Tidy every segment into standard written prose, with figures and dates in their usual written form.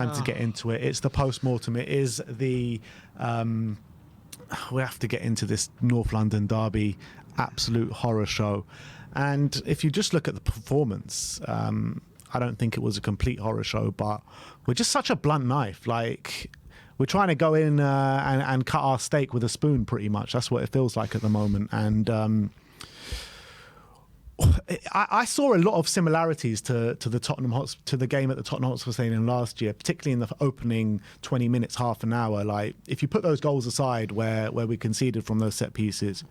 wanted to get into it. It's the post-mortem. It is the... we have to get into this North London derby absolute horror show. And if you just look at the performance, I don't think it was a complete horror show, but we're just such a blunt knife. Like, we're trying to go in and cut our steak with a spoon, pretty much. That's what it feels like at the moment. And I saw a lot of similarities to the game at the Tottenham Hotspur Stadium last year, particularly in the opening 20 minutes, half an hour. Like, if you put those goals aside where we conceded from those set pieces,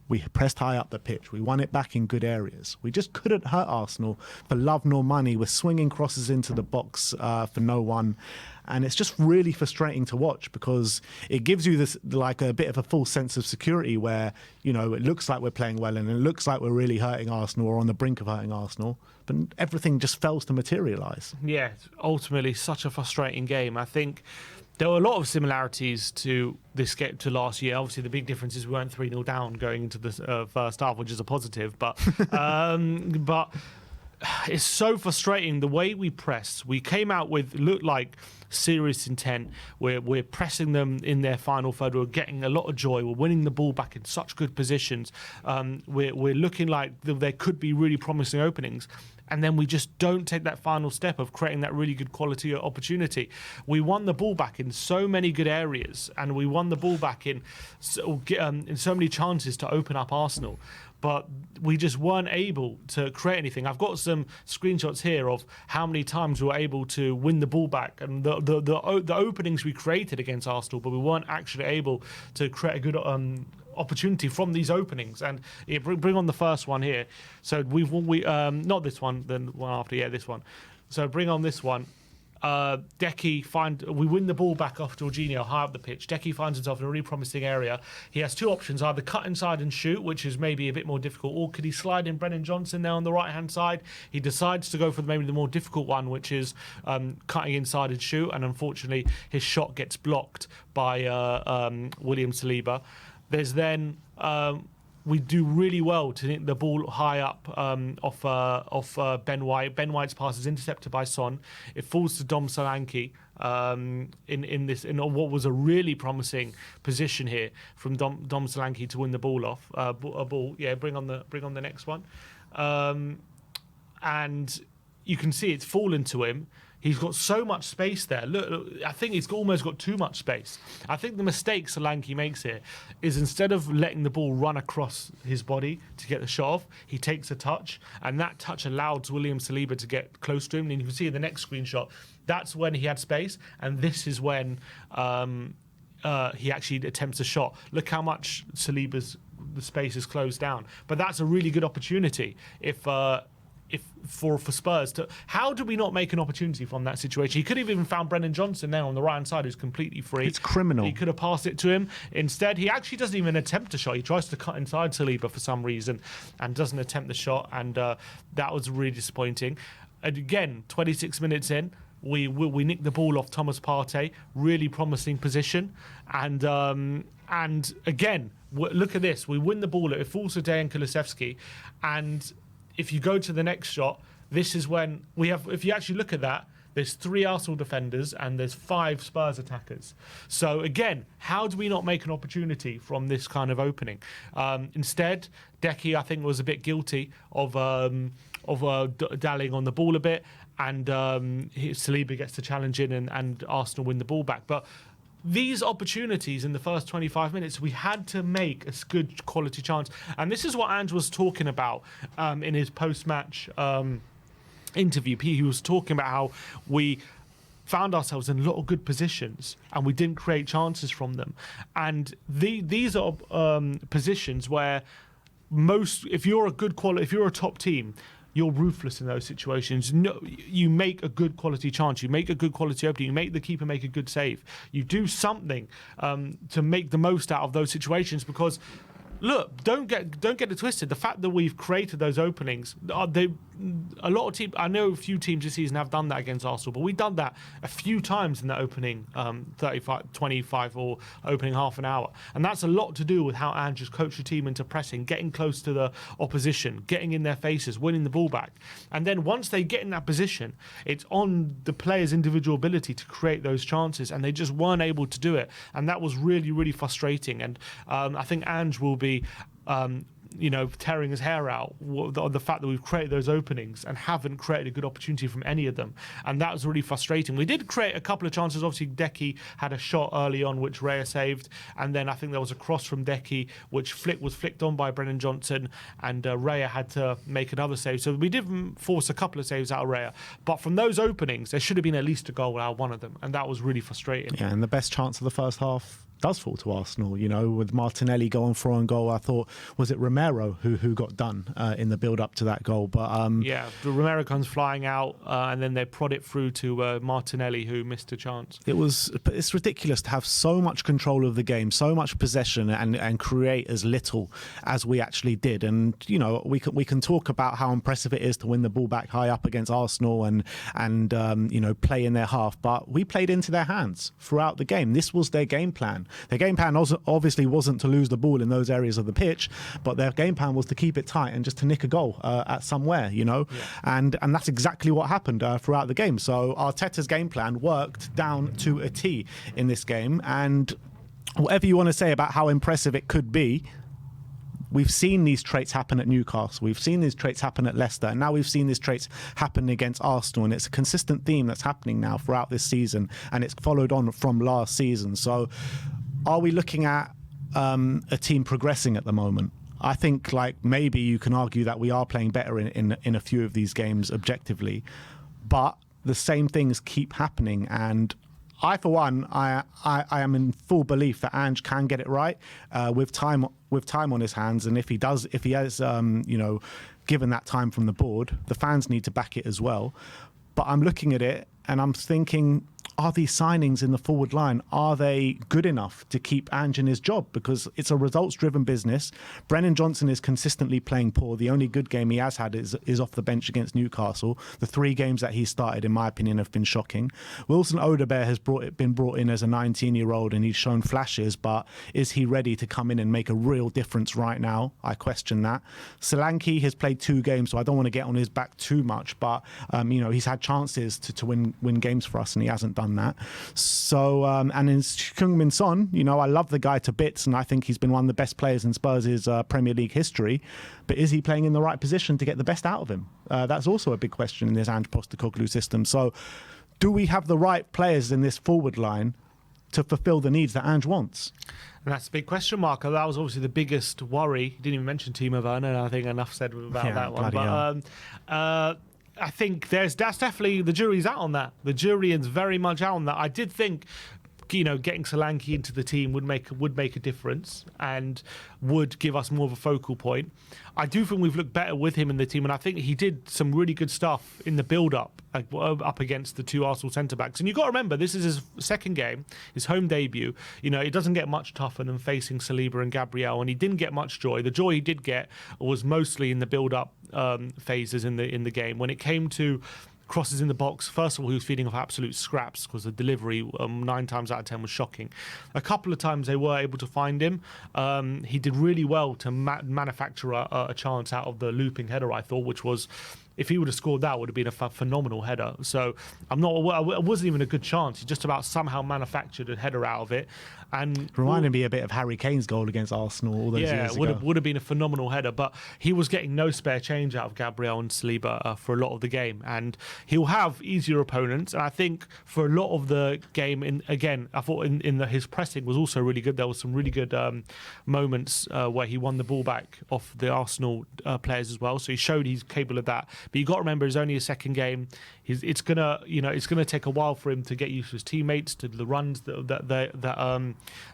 we pressed high up the pitch. We won it back in good areas. We just couldn't hurt Arsenal for love nor money. We're swinging crosses into the box for no one. And it's just really frustrating to watch because it gives you this, like, a bit of a false sense of security where, you know, it looks like we're playing well and it looks like we're really hurting Arsenal or on the brink of hurting Arsenal, but everything just fails to materialise. Yeah, ultimately such a frustrating game. I think there were a lot of similarities to this game to last year. Obviously, the big difference is we weren't 3-0 down going into the first half, which is a positive. But but it's so frustrating the way we pressed. We came out with looked like serious intent. We're pressing them in their final third. We're getting a lot of joy. We're winning the ball back in such good positions. We're looking like there could be really promising openings. And then we just don't take that final step of creating that really good quality opportunity. We won the ball back in so many good areas, and we won the ball back in so many chances to open up Arsenal. But we just weren't able to create anything. I've got some screenshots here of how many times we were able to win the ball back and the openings we created against Arsenal, but we weren't actually able to create a good opportunity from these openings. And bring on the first one here. So we not this one, then one after, this one. So bring on this one. we win the ball back off Jorginho high up the pitch. Decky finds himself in a really promising area. He has two options, either cut inside and shoot, which is maybe a bit more difficult, or could he slide in Brennan Johnson there on the right-hand side? He decides to go for maybe the more difficult one, which is cutting inside and shoot, and unfortunately his shot gets blocked by William Saliba. There's then... we do really well to hit the ball high up off Ben White. Ben White's pass is intercepted by Son. It falls to Dom Solanke in what was a really promising position here from Dom Solanke to win the ball off. Bring on the next one. And you can see it's fallen to him. He's got so much space there. Look, I think he's almost got too much space. I think the mistake Solanke makes here is instead of letting the ball run across his body to get the shot off, he takes a touch, and that touch allowed William Saliba to get close to him. And you can see in the next screenshot, that's when he had space, and this is when he actually attempts a shot. Look how much the space is closed down. But that's a really good opportunity if for Spurs to... How do we not make an opportunity from that situation? He could have even found Brennan Johnson there on the right-hand side, who's completely free. It's criminal. He could have passed it to him. Instead, he actually doesn't even attempt a shot. He tries to cut inside Saliba for some reason and doesn't attempt the shot, and that was really disappointing. And again, 26 minutes in, we nick the ball off Thomas Partey, really promising position, and again, look at this. We win the ball. It falls to Dejan Kulusevski, and if you go to the next shot, this is when we have, if you actually look at that, there's 3 Arsenal defenders and there's 5 Spurs attackers. So again, how do we not make an opportunity from this kind of opening? Instead, Decky, I think, was a bit guilty of dallying on the ball a bit, and Saliba gets the challenge in, and Arsenal win the ball back. But these opportunities in the first 25 minutes, we had to make a good quality chance. And this is what Ange was talking about in his post-match interview. He was talking about how we found ourselves in a lot of good positions and we didn't create chances from them. And these are positions where if you're a top team, you're ruthless in those situations. No, you make a good quality chance. You make a good quality opening. You make the keeper make a good save. You do something to make the most out of those situations, because look, don't get it twisted. The fact that we've created those openings, a lot of teams, I know a few teams this season have done that against Arsenal, but we've done that a few times in the opening 35, 25 or opening half an hour. And that's a lot to do with how Ange has coached the team into pressing, getting close to the opposition, getting in their faces, winning the ball back. And then once they get in that position, it's on the players' individual ability to create those chances, and they just weren't able to do it. And that was really, really frustrating. And I think Ange will be tearing his hair out on the fact that we've created those openings and haven't created a good opportunity from any of them. And that was really frustrating. We did create a couple of chances. Obviously, Decky had a shot early on, which Raya saved. And then I think there was a cross from Decky, which was flicked on by Brennan Johnson, and Raya had to make another save. So we did force a couple of saves out of Raya. But from those openings, there should have been at least a goal out of one of them. And that was really frustrating. Yeah, and the best chance of the first half does fall to Arsenal, with Martinelli going for own goal. I thought, was it Romero who got done in the build up to that goal? But the Romero comes flying out, and then they prod it through to Martinelli, who missed a chance. It's ridiculous to have so much control of the game, so much possession, and create as little as we actually did. And we can talk about how impressive it is to win the ball back high up against Arsenal and play in their half, but we played into their hands throughout the game. This was their game plan. Their game plan obviously wasn't to lose the ball in those areas of the pitch, but their game plan was to keep it tight and just to nick a goal at somewhere, and that's exactly what happened throughout the game. So Arteta's game plan worked down to a T in this game, and whatever you want to say about how impressive it could be, we've seen these traits happen at Newcastle. We've seen these traits happen at Leicester. And now we've seen these traits happen against Arsenal. And it's a consistent theme that's happening now throughout this season. And it's followed on from last season. So are we looking at a team progressing at the moment? I think maybe you can argue that we are playing better in a few of these games objectively. But the same things keep happening. And I, for one, I am in full belief that Ange can get it right with time on his hands, and if he has, given that time from the board, the fans need to back it as well. But I'm looking at it and I'm thinking, are these signings in the forward line, are they good enough to keep Ange in his job? Because it's a results-driven business. Brennan Johnson is consistently playing poor. The only good game he has had is off the bench against Newcastle. The 3 games that he started, in my opinion, have been shocking. Wilson Odobert has been brought in as a 19-year-old, and he's shown flashes, but is he ready to come in and make a real difference right now? I question that. Solanke has played 2 games, so I don't want to get on his back too much, but he's had chances to win games for us, and he hasn't done that. So, and in Heung-min Son, I love the guy to bits, and I think he's been one of the best players in Spurs' Premier League history. But is he playing in the right position to get the best out of him? That's also a big question in this Ange Postecoglou system. So, do we have the right players in this forward line to fulfill the needs that Ange wants? And that's a big question mark. That was obviously the biggest worry. He didn't even mention Timo Werner. I think enough said about that one. But I think that's definitely, the jury's out on that. The jury is very much out on that. I did think, getting Solanke into the team would make a difference and would give us more of a focal point. I do think we've looked better with him in the team, and I think he did some really good stuff in the build-up up against the 2 Arsenal centre-backs. And you've got to remember, this is his second game, his home debut. It doesn't get much tougher than facing Saliba and Gabriel, and he didn't get much joy. The joy he did get was mostly in the build-up phases in the game. When it came to crosses in the box, first of all, he was feeding off absolute scraps because the delivery 9 times out of 10 was shocking. A couple of times they were able to find him. He did really well to manufacture a chance out of the looping header, I thought, which was, if he would have scored that, would have been a phenomenal header. So it wasn't even a good chance. He just about somehow manufactured a header out of it. And reminded me a bit of Harry Kane's goal against Arsenal all those years ago. Would have been a phenomenal header, but he was getting no spare change out of Gabriel and Saliba for a lot of the game, and he'll have easier opponents. And I think for a lot of the game, I thought his pressing was also really good. There was some really good moments where he won the ball back off the Arsenal players as well. So he showed he's capable of that. But you got to remember, it's only a second game. It's gonna take a while for him to get used to his teammates, to the runs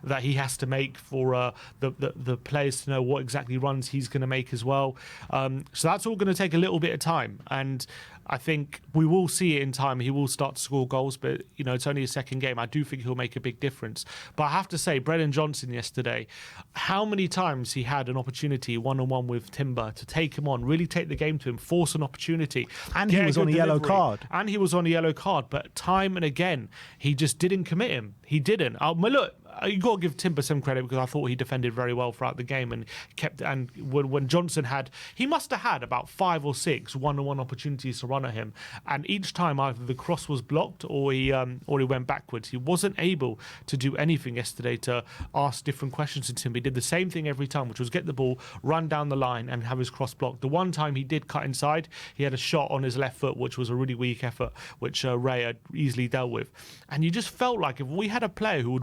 that he has to make for the players to know what exactly runs he's going to make as well. So that's all going to take a little bit of time. And I think we will see it in time. He will start to score goals, but it's only a second game. I do think he'll make a big difference. But I have to say, Brennan Johnson yesterday, how many times he had an opportunity one-on-one with Timber to take him on, really take the game to him, force an opportunity. And he was on a yellow card. And he was on a yellow card, but time and again, he just didn't commit him. He didn't. Look, you got to give Timber some credit because I thought he defended very well throughout the game and kept. And when Johnson he must have had about 5 or 6 one-on-one opportunities to run at him, and each time either the cross was blocked or he went backwards. He wasn't able to do anything yesterday to ask different questions to Timber. He did the same thing every time, which was get the ball, run down the line, and have his cross blocked. The one time he did cut inside, he had a shot on his left foot, which was a really weak effort, which Ray had easily dealt with. And you just felt like if we had a player who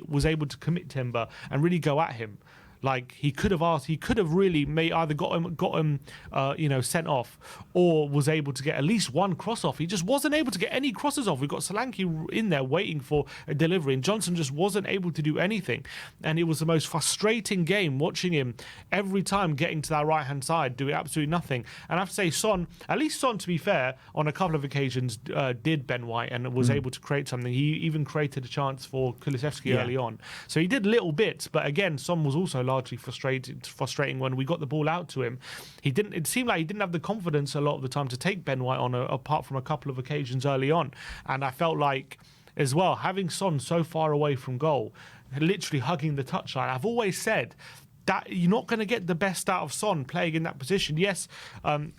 was able to commit Timber and really go at him, like he could have really either got him sent off, or was able to get at least one cross off. He just wasn't able to get any crosses off. We've got Solanke in there waiting for a delivery, and Johnson just wasn't able to do anything. And it was the most frustrating game watching him every time getting to that right hand side, doing absolutely nothing. And I have to say, Son, to be fair, on a couple of occasions did Ben White and was able to create something. He even created a chance for Kulusevski early on. So he did little bits, but again, Son was also largely frustrating when we got the ball out to him. It seemed like he didn't have the confidence a lot of the time to take Ben White on, apart from a couple of occasions early on. And I felt like, as well, having Son so far away from goal, literally hugging the touchline, I've always said that you're not going to get the best out of Son playing in that position. Yes,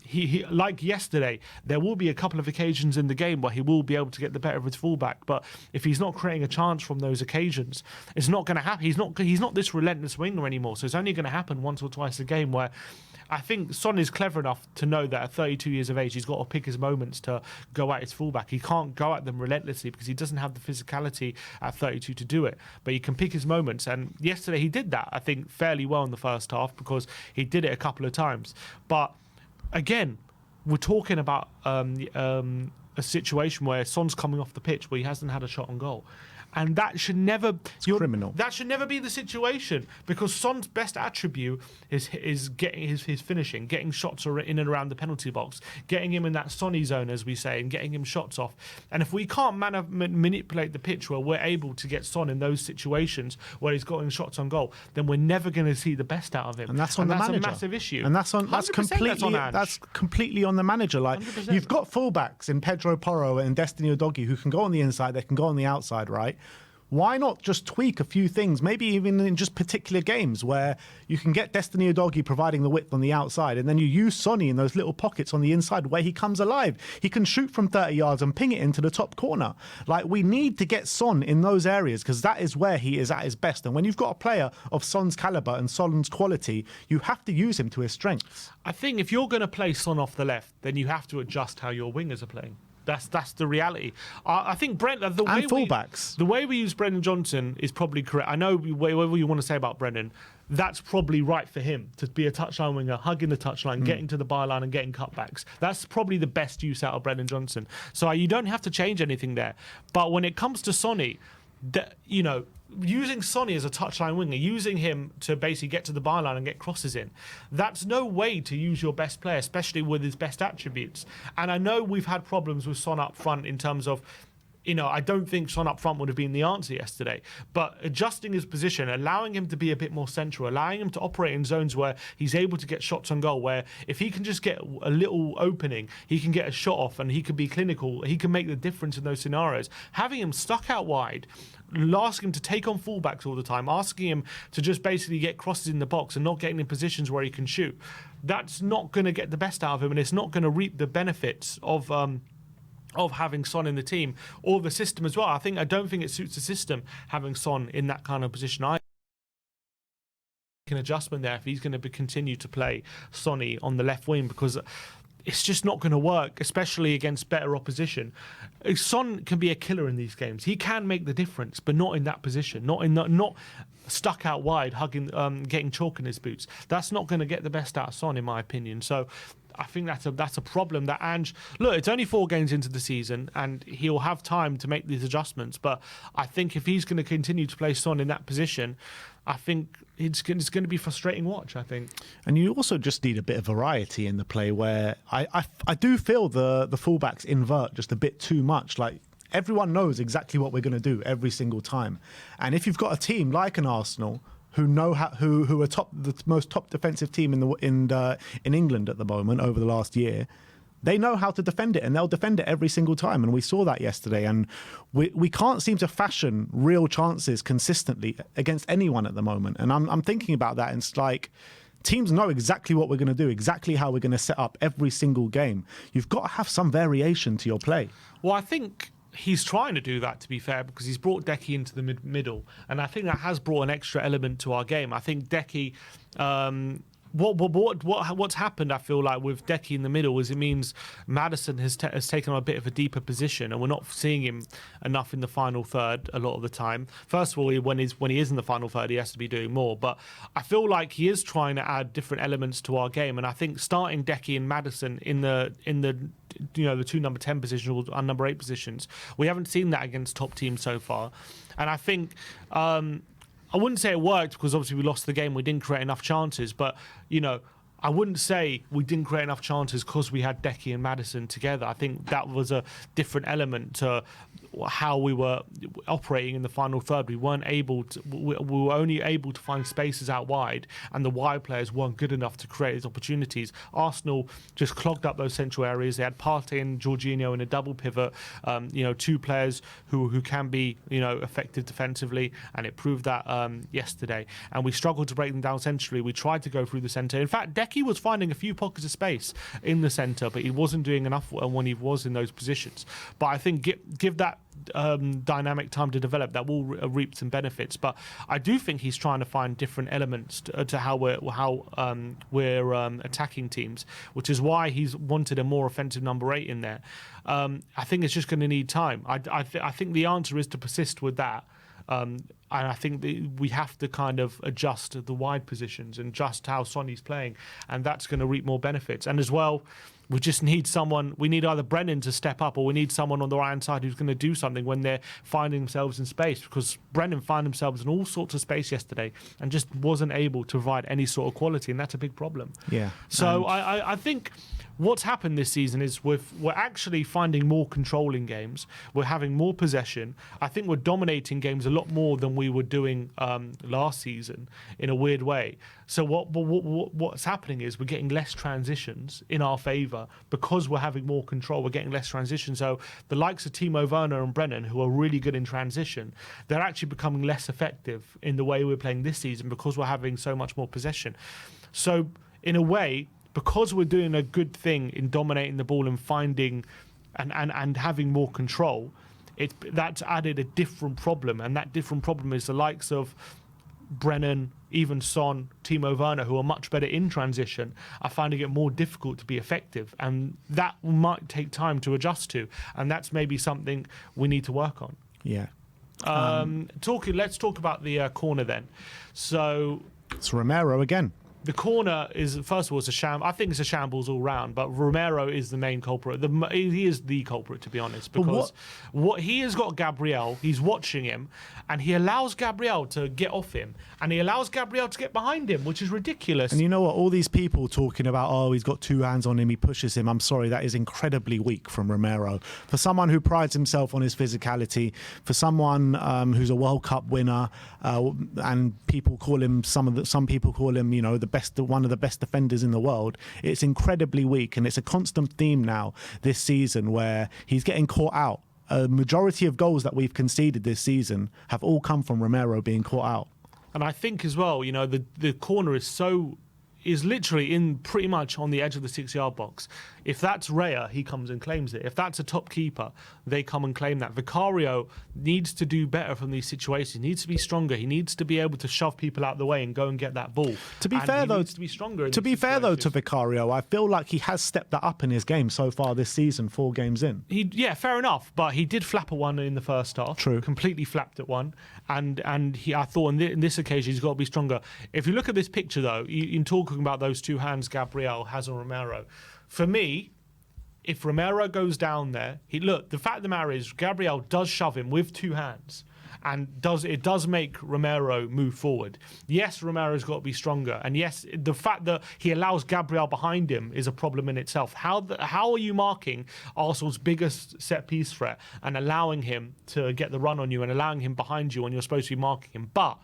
he like yesterday, there will be a couple of occasions in the game where he will be able to get the better of his fullback. But if he's not creating a chance from those occasions, it's not going to happen. He's not this relentless winger anymore. So it's only going to happen once or twice a game where I think Son is clever enough to know that at 32 years of age, he's got to pick his moments to go at his fullback. He can't go at them relentlessly because he doesn't have the physicality at 32 to do it. But he can pick his moments. And yesterday he did that, I think, fairly well in the first half because he did it a couple of times. But again, we're talking about a situation where Son's coming off the pitch where he hasn't had a shot on goal. And that should never criminal. That should never be the situation, because Son's best attribute is getting his finishing, getting shots in and around the penalty box, getting him in that Sonny zone, as we say, and getting him shots off. And if we can't manipulate the pitch where we're able to get Son in those situations where he's getting shots on goal, then we're never going to see the best out of him. And that's on the manager. That's a massive issue. And that's completely on the manager. Like 100%. You've got fullbacks in Pedro Porro and Destiny Udogie who can go on the inside, they can go on the outside, right? Why not just tweak a few things, maybe even in just particular games where you can get Destiny Udogie providing the width on the outside, and then you use Sonny in those little pockets on the inside where he comes alive. He can shoot from 30 yards and ping it into the top corner. Like, we need to get Son in those areas because that is where he is at his best. And when you've got a player of Son's caliber and Son's quality, you have to use him to his strengths. I think if you're going to play Son off the left, then you have to adjust how your wingers are playing. That's the reality. I think fullbacks. The way we use Brennan Johnson is probably correct. I know whatever you want to say about Brennan, that's probably right for him to be a touchline winger, hugging the touchline, getting to the byline and getting cutbacks. That's probably the best use out of Brennan Johnson. So you don't have to change anything there. But when it comes to Sonny, using Sonny as a touchline winger, using him to basically get to the byline and get crosses in, that's no way to use your best player, especially with his best attributes. And I know we've had problems with Son up front in terms of, I don't think Son up front would have been the answer yesterday. But adjusting his position, allowing him to be a bit more central, allowing him to operate in zones where he's able to get shots on goal, where if he can just get a little opening, he can get a shot off and he can be clinical, he can make the difference in those scenarios. Having him stuck out wide, asking him to take on fullbacks all the time, asking him to just basically get crosses in the box and not getting in positions where he can shoot, that's not going to get the best out of him, and it's not going to reap the benefits of having Son in the team or the system as well. I don't think it suits the system having Son in that kind of position either. An adjustment there if he's going to continue to play Sonny on the left wing, because it's just not going to work, especially against better opposition. Son can be a killer in these games. He can make the difference, but not in that position, not stuck out wide, hugging, getting chalk in his boots. That's not going to get the best out of Son, in my opinion. So I think that's a problem. That Ange, look, it's only 4 games into the season, and he'll have time to make these adjustments. But I think if he's going to continue to play Son in that position, I think it's going to be a frustrating watch, I think. And you also just need a bit of variety in the play, where I do feel the fullbacks invert just a bit too much. Like, everyone knows exactly what we're going to do every single time. And if you've got a team like an Arsenal who know who are the most top defensive team in England at the moment over the last year, they know how to defend it, and they'll defend it every single time. And we saw that yesterday. And we can't seem to fashion real chances consistently against anyone at the moment. And I'm thinking about that, and it's like, teams know exactly what we're going to do, exactly how we're going to set up every single game. You've got to have some variation to your play. Well, I think he's trying to do that, to be fair, because he's brought Decky into the middle. And I think that has brought an extra element to our game. I think Decky... What's happened, I feel like, with Decky in the middle is it means Maddison has taken on a bit of a deeper position, and we're not seeing him enough in the final third a lot of the time. First of all, when he is in the final third, he has to be doing more. But I feel like he is trying to add different elements to our game, and I think starting Decky and Maddison in the the 2 number 10 positions or number 8 positions, we haven't seen that against top teams so far, and I think. I wouldn't say it worked, because obviously we lost the game. We didn't create enough chances. But, I wouldn't say we didn't create enough chances because we had Decky and Maddison together. I think that was a different element to how we were operating in the final third. We weren't able to, we were only able to find spaces out wide, and the wide players weren't good enough to create those opportunities. Arsenal just clogged up those central areas. They had Partey and Jorginho in a double pivot, 2 players who can be, effective defensively, and it proved that yesterday. And we struggled to break them down centrally. We tried to go through the centre. In fact, Decky was finding a few pockets of space in the centre, but he wasn't doing enough when he was in those positions. But I think give that dynamic time to develop, that will reap some benefits. But I do think he's trying to find different elements to how we're attacking teams, which is why he's wanted a more offensive number 8 in there. I think it's just going to need time. I think the answer is to persist with that. And I think we have to kind of adjust the wide positions and just how Sonny's playing, and that's going to reap more benefits. And as well, we just need someone. We need either Brennan to step up, or we need someone on the right hand side who's going to do something when they're finding themselves in space, because Brennan found themselves in all sorts of space yesterday and just wasn't able to provide any sort of quality, and that's a big problem. Yeah. So I think what's happened this season is we're actually finding more control in games. We're having more possession. I think we're dominating games a lot more than we were doing last season, in a weird way. So what's happening is we're getting less transitions in our favour because we're having more control. We're getting less transition. So the likes of Timo Werner and Brennan, who are really good in transition, they're actually becoming less effective in the way we're playing this season because we're having so much more possession. So in a way, because we're doing a good thing in dominating the ball and finding and having more control, that's added a different problem. And that different problem is the likes of Brennan, even Son, Timo Werner, who are much better in transition, are finding it more difficult to be effective. And that might take time to adjust to. And that's maybe something we need to work on. Yeah. Let's talk about the corner then. So it's Romero again. The corner is, first of all, I think it's a shambles all round, but Romero is the main culprit. He is the culprit, to be honest, because what he has got Gabriel, he's watching him, and he allows Gabriel to get off him, and he allows Gabriel to get behind him, which is ridiculous. And you know what? All these people talking about, he's got 2 hands on him, he pushes him. I'm sorry, that is incredibly weak from Romero. For someone who prides himself on his physicality, for someone who's a World Cup winner, and people call him, some people call him, one of the best defenders in the world, it's incredibly weak. And it's a constant theme now this season where he's getting caught out. A majority of goals that we've conceded this season have all come from Romero being caught out. And I think as well, the corner is literally in pretty much on the edge of the 6-yard box. If that's Raya, he comes and claims it. If that's a top keeper, they come and claim that. Vicario needs to do better from these situations. He needs to be stronger. He needs to be able to shove people out of the way and go and get that ball. To be fair though, to Vicario, I feel like he has stepped that up in his game so far this season, 4 games in. Fair enough, but he did flap at one in the first half. True. Completely flapped at one, and I thought in this occasion he's got to be stronger. If you look at this picture though, in talking about those 2 hands Gabriel has on Romero, for me, if Romero goes down there, the fact of the matter is Gabriel does shove him with two hands. And it does make Romero move forward. Yes, Romero's got to be stronger. And yes, the fact that he allows Gabriel behind him is a problem in itself. How are you marking Arsenal's biggest set-piece threat and allowing him to get the run on you and allowing him behind you when you're supposed to be marking him? But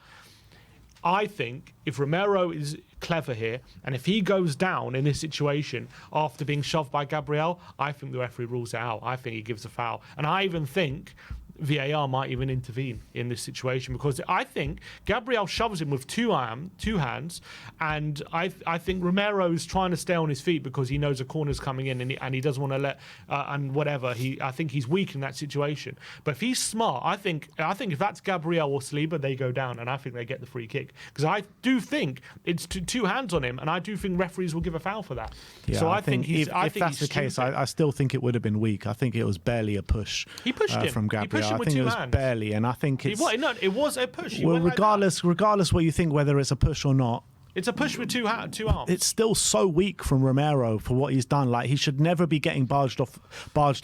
I think if Romero is clever here, and if he goes down in this situation after being shoved by Gabriel, I think the referee rules it out. I think he gives a foul. And I even think VAR might even intervene in this situation, because I think Gabriel shoves him with two hands, and I think Romero's trying to stay on his feet because he knows a corner's coming in, and he doesn't want to let and whatever. I think he's weak in that situation. But if he's smart, I think if that's Gabriel or Saliba, they go down, and I think they get the free kick, because I do think it's two hands on him, and I do think referees will give a foul for that. Yeah, so I think if that's the case, I still think it would have been weak. I think it was barely a push. He pushed him from Gabriel. I think it was barely, and I think it's... It was a push. Well, regardless what you think, whether it's a push or not, it's a push with two arms. It's still so weak from Romero for what he's done. Like, he should never be getting barged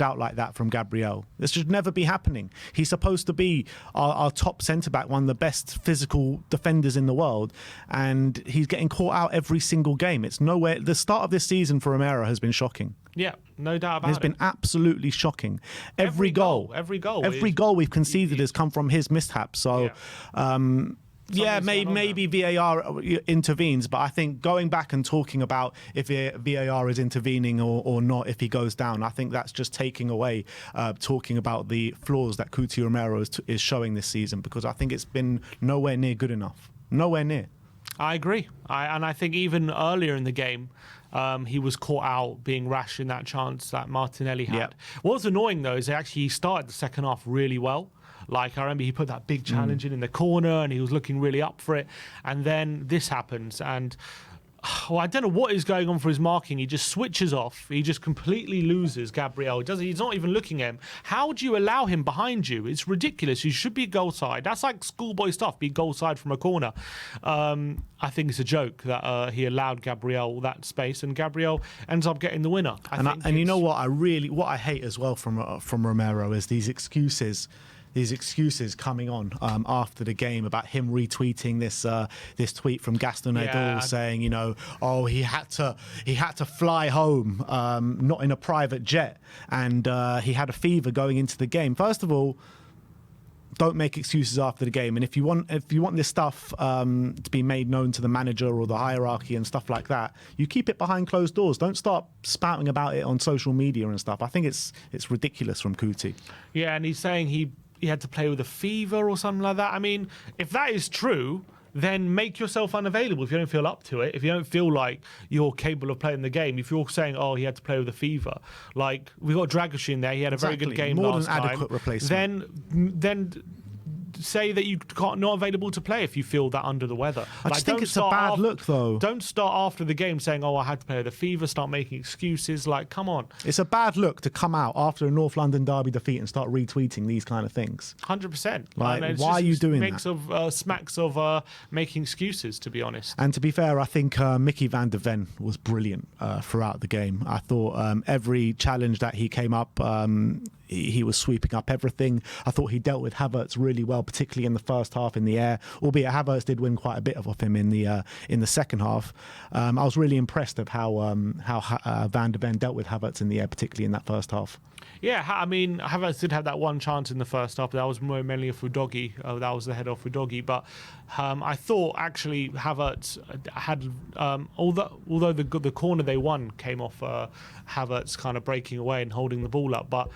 out like that from Gabriel. This should never be happening. He's supposed to be our top centre-back, one of the best physical defenders in the world, and he's getting caught out every single game. It's nowhere... The start of this season for Romero has been shocking. Yeah, no doubt about it. It's been absolutely shocking. Every goal we've conceded has come from his mishaps. So... Yeah. Maybe VAR intervenes, but I think going back and talking about if VAR is intervening or not, if he goes down, I think that's just taking away talking about the flaws that Cuti Romero is showing this season, because I think it's been nowhere near good enough. Nowhere near. I agree. And I think even earlier in the game, he was caught out being rash in that chance that Martinelli had. Yep. What was annoying, though, is actually he started the second half really well. Like, I remember he put that big challenge in the corner and he was looking really up for it. And then this happens. And I don't know what is going on for his marking. He just switches off. He just completely loses Gabriel. He's not even looking at him. How do you allow him behind you? It's ridiculous. You should be goal side. That's like schoolboy stuff, be goal side from a corner. I think it's a joke that he allowed Gabriel that space, and Gabriel ends up getting the winner. And you know what I hate as well from Romero is these excuses coming on after the game about him retweeting this tweet from Gaston Edel saying, he had to fly home, not in a private jet, and he had a fever going into the game. First of all, don't make excuses after the game, and if you want this stuff to be made known to the manager or the hierarchy and stuff like that, you keep it behind closed doors. Don't start spouting about it on social media and stuff. I think it's ridiculous from Cuti. Yeah, and he's saying he had to play with a fever or something like that. I mean, if that is true, then make yourself unavailable if you don't feel up to it. If you don't feel like you're capable of playing the game. If you're saying, he had to play with a fever. Like, we got Dragic in there. He had a very good game last time. More than adequate replacement. Then say that you're not available to play if you feel that under the weather. I just think it's a bad look, though. Don't start after the game saying, I had to play with a fever, start making excuses. Like, come on. It's a bad look to come out after a North London derby defeat and start retweeting these kind of things. 100%. Like, why are you doing that? Smacks of making excuses, to be honest. And to be fair, I think Mickey van der Ven was brilliant throughout the game. I thought every challenge that he came up, he was sweeping up everything. I thought he dealt with Havertz really well, particularly in the first half in the air, albeit Havertz did win quite a bit off him in the second half. I was really impressed of how Van der Ven dealt with Havertz in the air, particularly in that first half. Yeah, I mean, Havertz did have that one chance in the first half, but that was mainly a Fudogi. That was the head of Fudogi. But I thought, actually, Havertz had, although the corner they won came off Havertz kind of breaking away and holding the ball up, but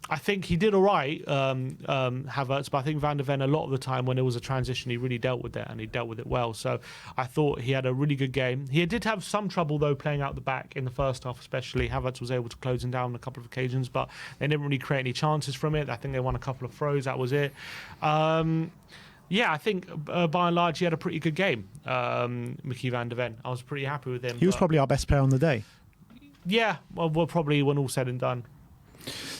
I think he did all right, Havertz, but I think Van der Ven, a lot of the time when there was a transition, he really dealt with it, and he dealt with it well. So I thought he had a really good game. He did have some trouble, though, playing out the back in the first half, especially. Havertz was able to close him down on a couple of occasions, but they didn't really create any chances from it. I think they won a couple of throws. That was it. I think by and large he had a pretty good game, Mickey van der Ven. I was pretty happy with him. He was probably our best player on the day. Yeah, well, probably when all said and done.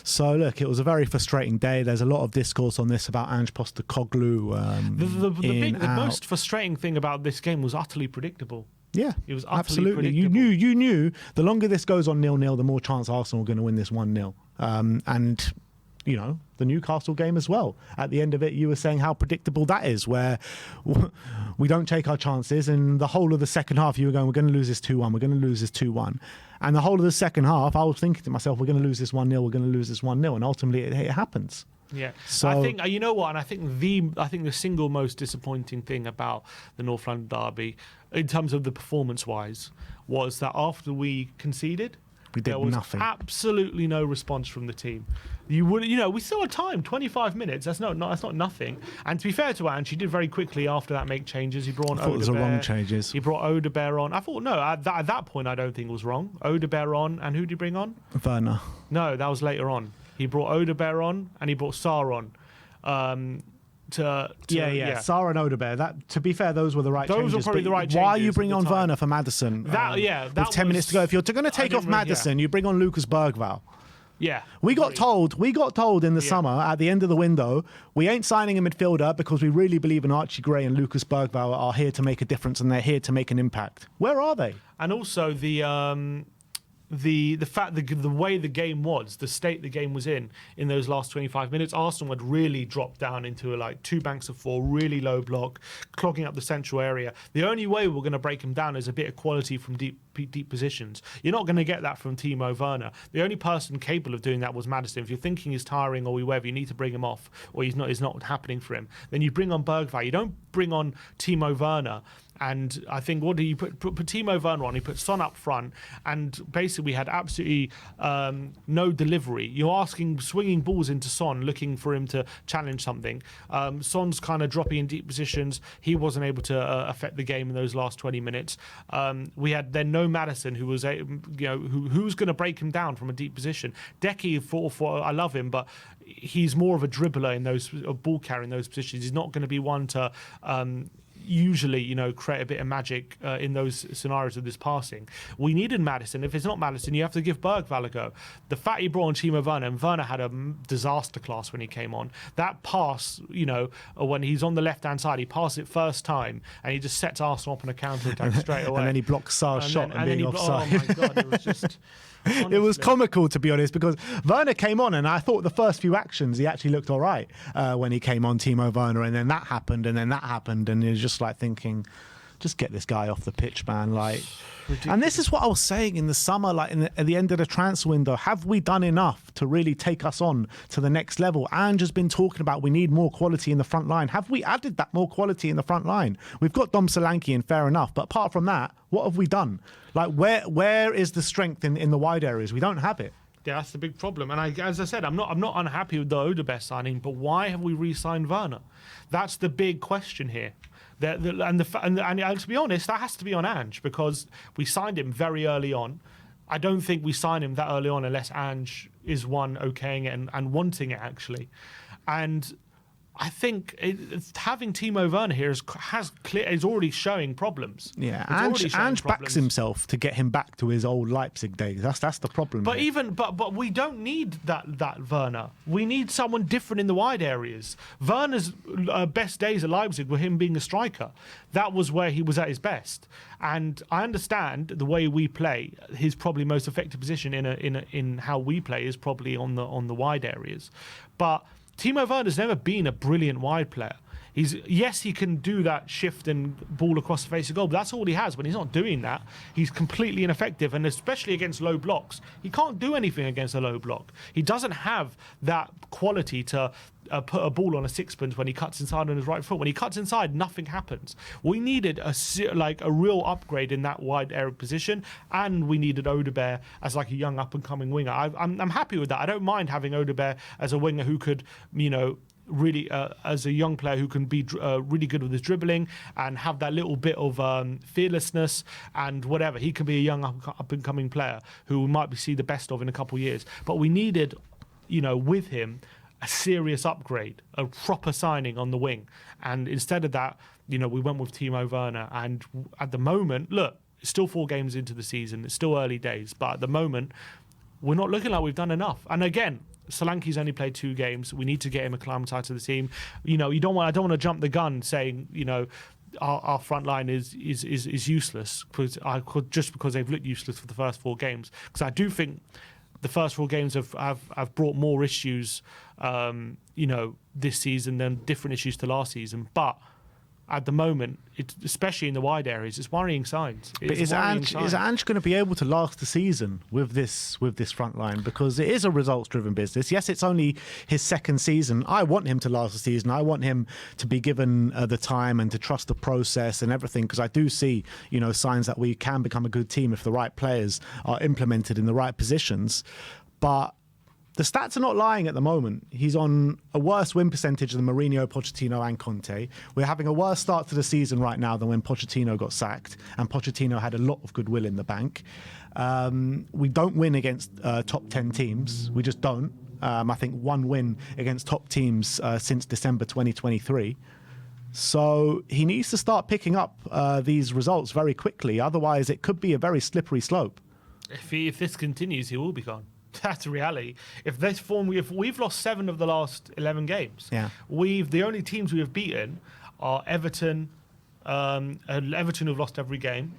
So, look, it was a very frustrating day. There's a lot of discourse on this about Ange Postecoglou. The most frustrating thing about this game was utterly predictable. Yeah, He was utterly absolutely. You knew the longer this goes on 0-0, the more chance Arsenal are going to win this 1-0. And you know, the Newcastle game as well. At the end of it, you were saying how predictable that is, where we don't take our chances, and the whole of the second half, you were going, we're going to lose this 2-1, we're going to lose this 2-1. And the whole of the second half, I was thinking to myself, we're going to lose this 1-0, we're going to lose this 1-0, and ultimately it happens. Yeah, so I think you know what, and I think the single most disappointing thing about the North London derby, in terms of the performance-wise, was that after we conceded, there was nothing. Absolutely no response from the team. We still had time, 25 minutes. That's not nothing. And to be fair to Ange, he did very quickly after that make changes. He brought on Odebear. I thought it was the wrong changes. He brought Odebear on. I thought at that point I don't think it was wrong. Odebear on, and who did he bring on? Werner. No, that was later on. He brought Odebear on, and he brought Sarr on. Sarr and Odebear. That, to be fair, those were the right changes. Those were probably the right changes. Why are you bringing on Werner for Maddison? With 10 minutes to go. If you're going to take off Maddison, you bring on Lucas Bergvall. Yeah, we got told in the summer at the end of the window, we ain't signing a midfielder because we really believe in Archie Gray and Lucas Bergvall are here to make a difference and they're here to make an impact. Where are they? And also the fact that the way the game was, the state the game was in those last 25 minutes, Arsenal had really dropped down into like two banks of four, really low block, clogging up the central area. The only way we're going to break them down is a bit of quality from deep positions. You're not going to get that from Timo Werner. The only person capable of doing that was Maddison. If you're thinking he's tiring or whatever, you need to bring him off, or he's not happening for him. Then you bring on Bergvall. You don't bring on Timo Werner. And I think, what do you put Timo Werner on? He put Son up front, and basically we had absolutely no delivery. You're swinging balls into Son, looking for him to challenge something. Son's kind of dropping in deep positions. He wasn't able to affect the game in those last 20 minutes. We had then no Maddison, who was who's going to break him down from a deep position. Decky, I love him, but he's more of a dribbler in those ball carrying those positions. He's not going to be one to usually, create a bit of magic in those scenarios of this passing. We needed Maddison. If it's not Maddison, you have to give Bergvall a go. The fact he brought on Timo Werner, and Werner had a disaster class when he came on. That pass, when he's on the left-hand side, he passed it first time, and he just sets Arsenal up on a counter-attack straight away. And then he blocks Sarr's shot and being offside. Oh, my God, it was just... Honestly. It was comical, to be honest, because Werner came on and I thought the first few actions he actually looked all right when he came on, Timo Werner, and then that happened and you're just like thinking, just get this guy off the pitch, man. Like, and this is what I was saying in the summer, like at the end of the transfer window. Have we done enough to really take us on to the next level? Ange has been talking about we need more quality in the front line. Have we added that more quality in the front line? We've got Dom Solanke in, fair enough, but apart from that, what have we done? Like, where is the strength in the wide areas? We don't have it. Yeah, that's the big problem. And as I said, I'm not unhappy with the Odebear signing, but why have we re-signed Werner? That's the big question here. And to be honest, that has to be on Ange, because we signed him very early on. I don't think we sign him that early on unless Ange is one okaying it and wanting it, actually. And I think having Timo Werner here is already showing problems. Yeah, Ange backs himself to get him back to his old Leipzig days. That's the problem. But but we don't need that Werner. We need someone different in the wide areas. Werner's best days at Leipzig were him being a striker. That was where he was at his best. And I understand the way we play. His probably most effective position in how we play is probably on the wide areas, but Timo Werner's never been a brilliant wide player. He can do that shift and ball across the face of goal, but that's all he has. When he's not doing that, he's completely ineffective, and especially against low blocks. He can't do anything against a low block. He doesn't have that quality to put a ball on a sixpence when he cuts inside on his right foot. When he cuts inside, nothing happens. We needed a real upgrade in that wide area position, and we needed Odebear as like a young up-and-coming winger. I'm happy with that. I don't mind having Odebear as a winger who could, really, as a young player who can be really good with his dribbling and have that little bit of fearlessness and whatever. He can be a young up-and-coming player who we might see the best of in a couple of years. But we needed, with him, a serious upgrade, a proper signing on the wing. And instead of that, we went with Timo Werner. And at the moment, look, it's still 4 games into the season. It's still early days. But at the moment, we're not looking like we've done enough. And again, Solanke's only played 2 games. We need to get him acclimatised to the team. I don't want to jump the gun saying, our front line is useless just because they've looked useless for the first 4 games. Because I do think the first 4 games have brought more issues, this season than different issues to last season. But at the moment, especially in the wide areas, it's worrying signs. But is Ange going to be able to last the season with this front line? Because it is a results-driven business. Yes, it's only his 2nd season. I want him to last the season. I want him to be given the time and to trust the process and everything, because I do see, signs that we can become a good team if the right players are implemented in the right positions. But the stats are not lying at the moment. He's on a worse win percentage than Mourinho, Pochettino and Conte. We're having a worse start to the season right now than when Pochettino got sacked, and Pochettino had a lot of goodwill in the bank. We don't win against top 10 teams. We just don't. I think 1 win against top teams since December 2023. So he needs to start picking up these results very quickly. Otherwise, it could be a very slippery slope. If this continues, he will be gone. That's the reality. If we've lost 7 of the last 11 games. Yeah. The only teams we have beaten are Everton. Everton who've lost every game,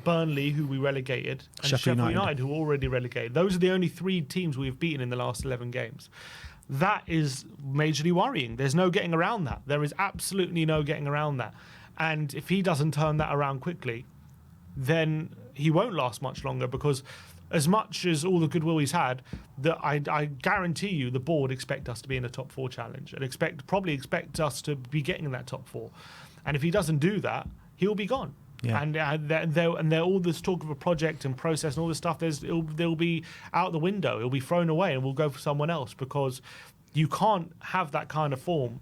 Burnley, who we relegated, and Sheffield United, who are already relegated. Those are the only 3 teams we've beaten in the last 11 games. That is majorly worrying. There's no getting around that. There is absolutely no getting around that. And if he doesn't turn that around quickly, then he won't last much longer, because as much as all the goodwill he's had, I guarantee you the board expect us to be in a top 4 challenge and probably expect us to be getting in that top 4. And if he doesn't do that, he'll be gone. Yeah. And all this talk of a project and process and all this stuff, they'll be out the window. It'll be thrown away, and we'll go for someone else, because you can't have that kind of form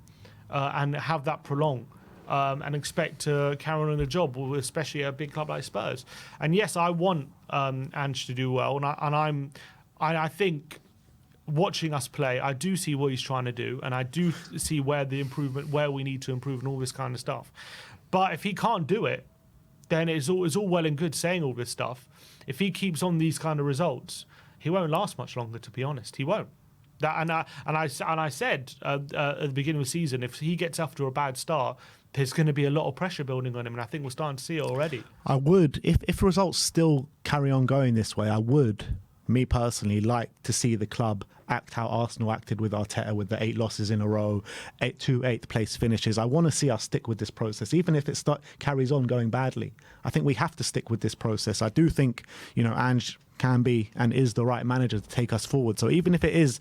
and have that prolong. And expect to carry on a job, especially a big club like Spurs. And yes, I want Ange to do well, and I think watching us play, I do see what he's trying to do, and I do see where we need to improve, and all this kind of stuff. But if he can't do it, then it's all well and good saying all this stuff. If he keeps on these kind of results, he won't last much longer. To be honest, he won't. I said at the beginning of the season, if he gets off to a bad start, there's going to be a lot of pressure building on him, and I think we're starting to see it already. I would, if results still carry on going this way, I would, me personally, like to see the club act how Arsenal acted with Arteta, with the 8 losses in a row, 2 8th place finishes. I want to see us stick with this process, even if it carries on going badly. I think we have to stick with this process. I do think, Ange can be and is the right manager to take us forward. So even if it is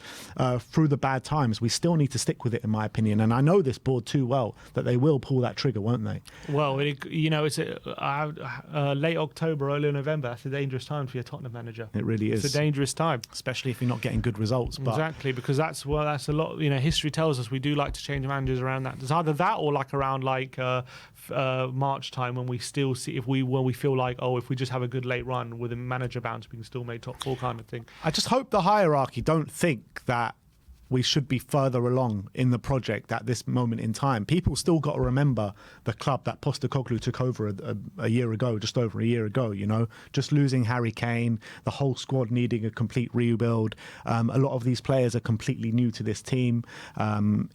through the bad times, we still need to stick with it, in my opinion. And I know this board too well that they will pull that trigger, won't they? Well, it's late October, early November. That's a dangerous time to be a Tottenham manager. It really is. It's a dangerous time, especially if you're not getting good results. But exactly, because that's a lot. History tells us we do like to change managers around that. It's either that or around March time, when we still see when we feel like, if we just have a good late run with a manager bounce, we can still make top 4 kind of thing. I just hope the hierarchy don't think that we should be further along in the project at this moment in time. People still got to remember the club that Postecoglou took over a year ago, just over a year ago, just losing Harry Kane, the whole squad needing a complete rebuild. A lot of these players are completely new to this team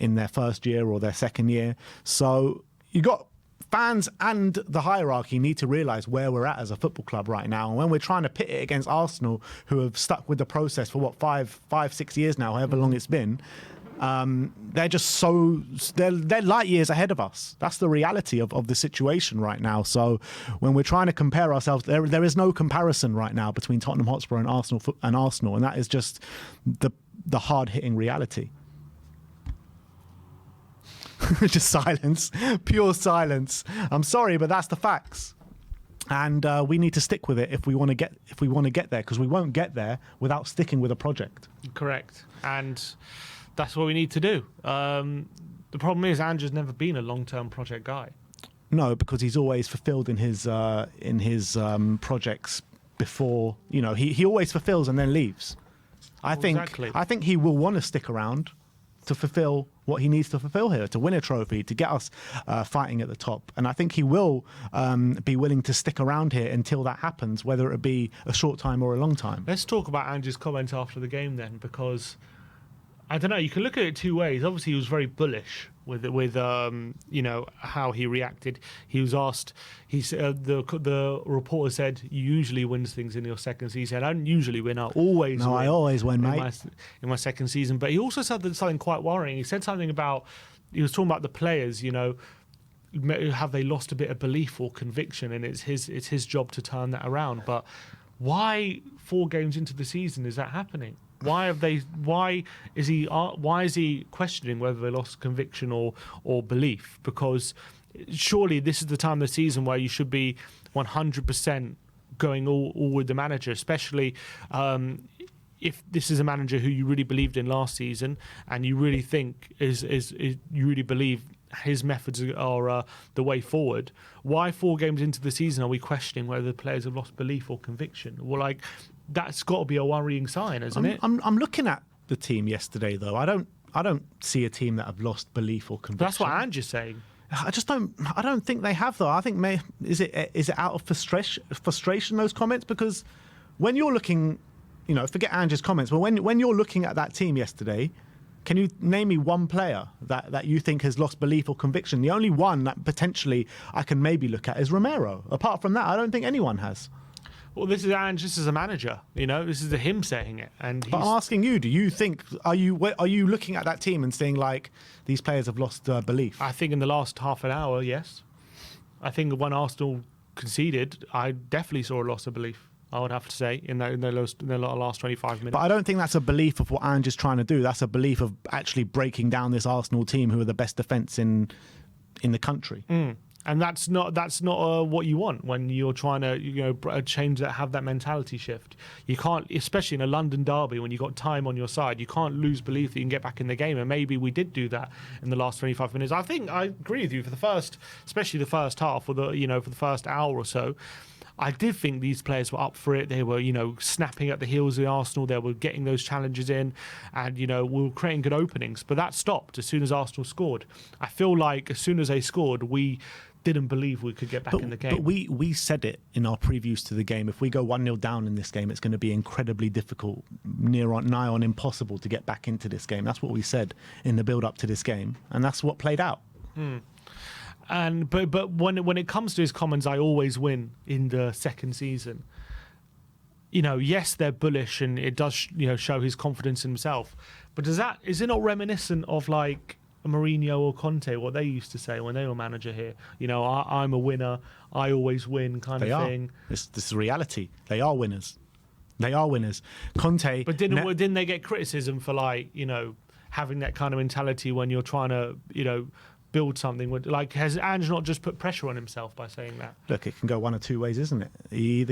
in their first year or their second year. So you got fans and the hierarchy need to realise where we're at as a football club right now. And when we're trying to pit it against Arsenal, who have stuck with the process for 5-6 years now, however long it's been, they're just they're light years ahead of us. That's the reality of the situation right now. So when we're trying to compare ourselves, there is no comparison right now between Tottenham Hotspur and Arsenal, and that is just the hard-hitting reality. Just silence, pure silence. I'm sorry, but that's the facts, and we need to stick with it if we want to get there, because we won't get there without sticking with a project. Correct, and that's what we need to do. The problem is, Andrew's never been a long-term project guy. No, because he's always fulfilled in his projects before. He always fulfills and then leaves. I think he will want to stick around to fulfill what he needs to fulfill here, to win a trophy, to get us fighting at the top. And I think he will be willing to stick around here until that happens, whether it be a short time or a long time. Let's talk about Andrew's comment after the game then, because I don't know. You can look at it two ways. Obviously, he was very bullish with you know, how he reacted. He was asked. He said the reporter said, "You usually wins things in your second season." He said, "I don't usually win. I always No, win I always win, in mate." in my second season." But he also said something quite worrying. He said something about, he was talking about the players. You know, have they lost a bit of belief or conviction? And it's his job to turn that around. But why 4 games into the season is that happening? Why is he questioning whether they lost conviction or belief? Because surely this is the time of the season where you should be 100% going all with the manager, especially if this is a manager who you really believed in last season and you really think is you really believe his methods are the way forward. Why 4 games into the season are we questioning whether the players have lost belief or conviction? Well, like, that's got to be a worrying sign, isn't it? I'm looking at the team yesterday, though. I don't see a team that have lost belief or conviction. That's what Ange's saying. I don't think they have, though. I think is it out of frustration, those comments? Because when you're looking, you know, forget Ange's comments, but when you're looking at that team yesterday, can you name me one player that you think has lost belief or conviction? The only one that potentially I can maybe look at is Romero. Apart from that, I don't think anyone has. Well, this is Ange. This is a manager. You know, this is him saying it. And but I'm asking you: do you think are you looking at that team and saying like these players have lost belief? I think in the last half an hour, yes. I think when Arsenal conceded, I definitely saw a loss of belief. I would have to say in the last 25 minutes. But I don't think that's a belief of what Ange is trying to do. That's a belief of actually breaking down this Arsenal team, who are the best defence in the country. And that's not what you want when you're trying to change that, have that mentality shift. You can't, especially in a London derby when you've got time on your side, you can't lose belief that you can get back in the game. And maybe we did do that in the last 25 minutes. I think I agree with you for the first, especially the first half, or for the first hour or so. I did think these players were up for it. They were, snapping at the heels of Arsenal. They were getting those challenges in, and we were creating good openings. But that stopped as soon as Arsenal scored. I feel like as soon as they scored, we didn't believe we could get back in the game. But we said it in our previews to the game. If we go 1-0 down in this game, it's going to be incredibly difficult, nigh on impossible to get back into this game. That's what we said in the build-up to this game, and that's what played out. And but when it comes to his comments, I always win in the second season. Yes, they're bullish, and it does show his confidence in himself. But is it not reminiscent of like Mourinho or Conte, what they used to say when they were manager here? I'm a winner, I always win, kind of thing. This is reality. They are winners. They are winners. Conte. But didn't they get criticism for having that kind of mentality when you're trying to build something? Has Ange not just put pressure on himself by saying that? Look, it can go one of two ways, isn't it? He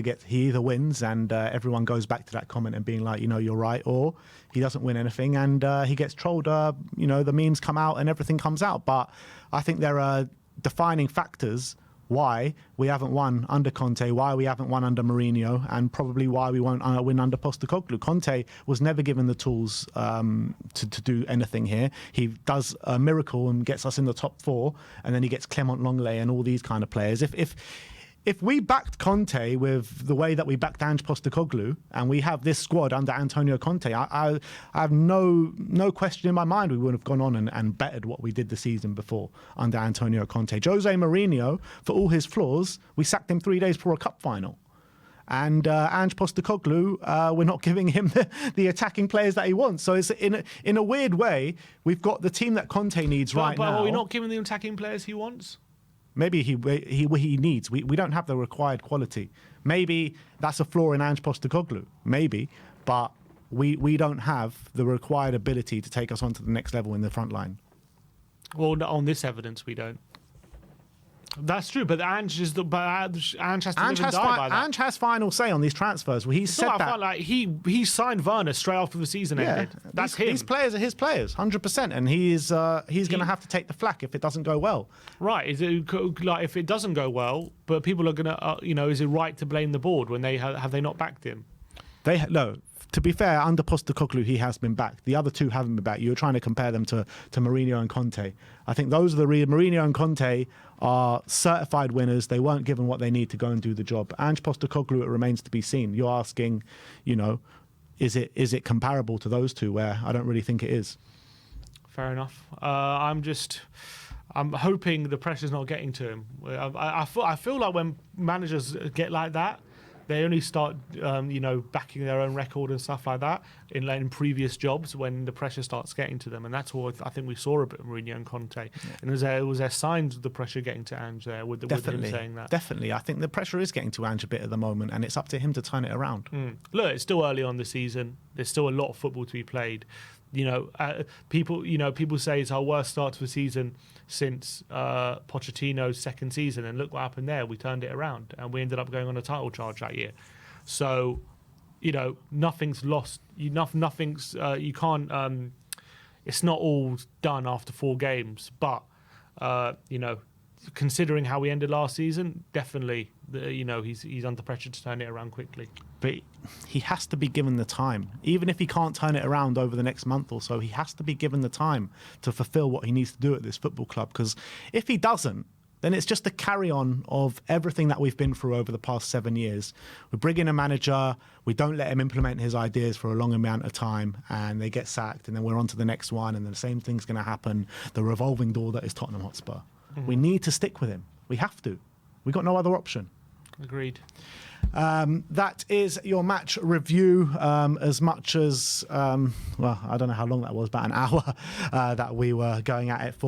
either wins and everyone goes back to that comment and being like, you're right, or he doesn't win anything and he gets trolled. The memes come out and everything comes out. But I think there are defining factors why we haven't won under Conte, why we haven't won under Mourinho, and probably why we won't win under Postecoglou. Conte was never given the tools to do anything here. He does a miracle and gets us in the top 4, and then he gets Clement Longley and all these kind of players. If we backed Conte with the way that we backed Ange Postecoglou, and we have this squad under Antonio Conte, I have no question in my mind we would have gone on and bettered what we did the season before under Antonio Conte. Jose Mourinho, for all his flaws, we sacked him 3 days before a cup final. And Ange Postecoglou, we're not giving him the attacking players that he wants. So it's in a weird way, we've got the team that Conte needs right now. But are we not giving the attacking players he wants? Maybe he needs. We don't have the required quality. Maybe that's a flaw in Ange Postecoglou. Maybe, but we don't have the required ability to take us on to the next level in the front line. Well, on this evidence, we don't. That's true, but Ange has to live and die by that. Ange has final say on these transfers. Well, he said that he signed Werner straight after the season ended. That's him. These players are his players, 100%, and he's going to have to take the flak if it doesn't go well. Right? Is it if it doesn't go well, but people are going to, is it right to blame the board when they have they not backed him? No. To be fair, under Postecoglou, he has been backed. The other two haven't been backed. You're trying to compare them to Mourinho and Conte. I think those are the real. Mourinho and Conte are certified winners. They weren't given what they need to go and do the job. Ange Postecoglou, it remains to be seen. You're asking, is it comparable to those two? Where I don't really think it is. fair enough. I'm hoping the pressure's not getting to him. I feel like when managers get like that, they only start, backing their own record and stuff like that in previous jobs when the pressure starts getting to them, and that's what I think we saw a bit of Mourinho and Conte. Yeah. And was there signs of the pressure getting to Ange there with him saying that? Definitely, I think the pressure is getting to Ange a bit at the moment, and it's up to him to turn it around. Look, it's still early on the season. There's still a lot of football to be played. People say it's our worst start to the season since Pochettino's second season, and look what happened there. We turned it around, and we ended up going on a title charge that year. So, nothing's lost. Nothing's. You can't. It's not all done after 4 games, but considering how we ended last season, definitely, he's under pressure to turn it around quickly. But he has to be given the time. Even if he can't turn it around over the next month or so, he has to be given the time to fulfill what he needs to do at this football club. Because if he doesn't, then it's just a carry-on of everything that we've been through over the past 7 years. We bring in a manager, we don't let him implement his ideas for a long amount of time, and they get sacked, and then we're on to the next one, and then the same thing's going to happen. The revolving door that is Tottenham Hotspur. Mm-hmm. We need to stick with him. We have to. We've got no other option. Agreed. That is your match review. As much as, I don't know how long that was, about an hour that we were going at it for.